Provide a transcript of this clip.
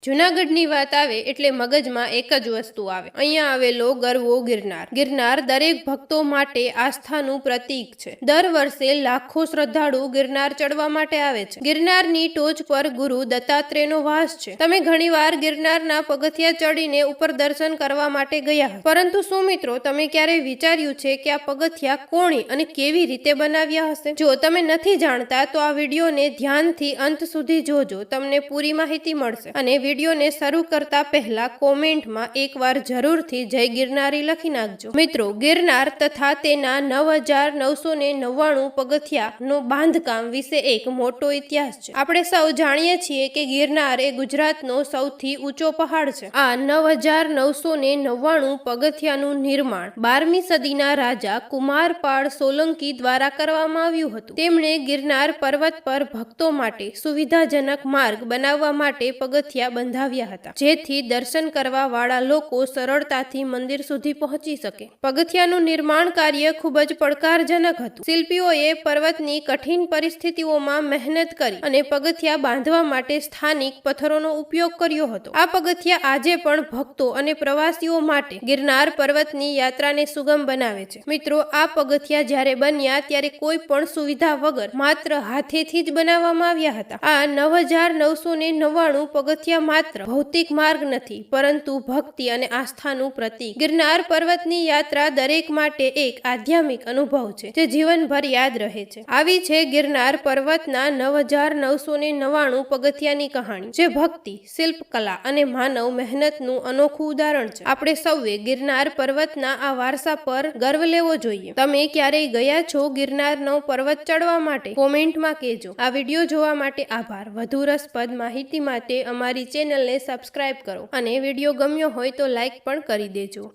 જૂનાગઢની વાત આવે એટલે મગજમાં એક જ વસ્તુ આવે, અહીંયા આવેલો ગરવો ગિરનાર. ગિરનાર દરેક ભક્તો માટે આસ્થાનું પ્રતીક છે. દર વર્ષે લાખો શ્રદ્ધાળુ ગિરનાર ચડવા માટે આવે છે. ગિરનારની ટોચ પર ગુરુ દત્તાત્રેયનો વાસ છે. તમે ઘણીવાર ગિરનારના પગથિયા ચડીને ઉપર દર્શન કરવા માટે ગયા હશો, પરંતુ શું મિત્રો તમે ક્યારેય વિચાર્યું છે કે આ પગથિયા કોણે અને કેવી રીતે બનાવ્યા હશે? જો તમે નથી જાણતા તો આ વિડીયોને ધ્યાનથી અંત સુધી જોજો, તમને પૂરી માહિતી મળશે. અને વિડીયોને શરૂ કરતા પહેલા કોમેન્ટમાં એકવાર જરૂરથી જય ગિરનારી લખી નાખજો. મિત્રો, ગિરનાર તથા તેના 9,999 પગથિયાનો બાંધકામ વિશે એક મોટો ઇતિહાસ છે. આપણે સૌ જાણીએ છીએ કે ગિરનાર એ ગુજરાતનો સૌથી ઊંચો પહાડ છે. આ 9,999 પગથિયાનું નિર્માણ 12મી સદીના રાજા કુમારપાળ સોલંકી દ્વારા કરવામાં આવ્યું હતું. તેમણે ગિરનાર પર્વત પર ભક્તો માટે સુવિધાજનક માર્ગ બનાવવા માટે પગથિયા બંધાવ્યા હતા, જેથી દર્શન કરવા વાળા લોકો સરળતાથી મંદિર સુધી પહોંચી શકે. પગથિયાનું નિર્માણ કાર્ય ખૂબ જ પડકારજનક હતું. શિલ્પીઓએ પર્વતની કઠિન પરિસ્થિતિઓમાં મહેનત કરી અને પગથિયા બાંધવા માટે સ્થાનિક પથ્થરોનો ઉપયોગ કર્યો હતો. આ પગથિયા આજે પણ ભક્તો અને પ્રવાસીઓ માટે ગિરનાર પર્વતની યાત્રાને સુગમ બનાવે છે. મિત્રો, આ પગથિયા જ્યારે બન્યા ત્યારે કોઈ પણ સુવિધા વગર માત્ર હાથેથી જ બનાવવામાં આવ્યા હતા. આ 9,999 પગથિયા માત્ર ભૌતિક માર્ગ નથી, પરંતુ ભક્તિ અને આસ્થાનું પ્રતીક. ગિરનાર પર્વતની યાત્રા દરેક માટે એક આધ્યાત્મિક અનુભવ છે, જે જીવનભર યાદ રહે છે. આવી છે ગિરનાર પર્વતના 9,999 પગથિયાની કહાણી, જે ભક્તિ, શિલ્પકલા અને માનવ મહેનતનું અનોખું ઉદાહરણ છે. આપણે સૌએ ગિરનાર પર્વતના આ વારસા પર ગર્વ લેવો જોઈએ. તમે ક્યારેય ગયા છો ગિરનારનો પર્વત ચડવા માટે? કોમેન્ટમાં કહેજો. આ વિડીયો જોવા માટે આભાર. વધુ રસપ્રદ માહિતી માટે અમારી ચેનલને સબસ્ક્રાઇબ કરો અને વિડીયો ગમ્યો હોય તો લાઈક પણ કરી દેજો.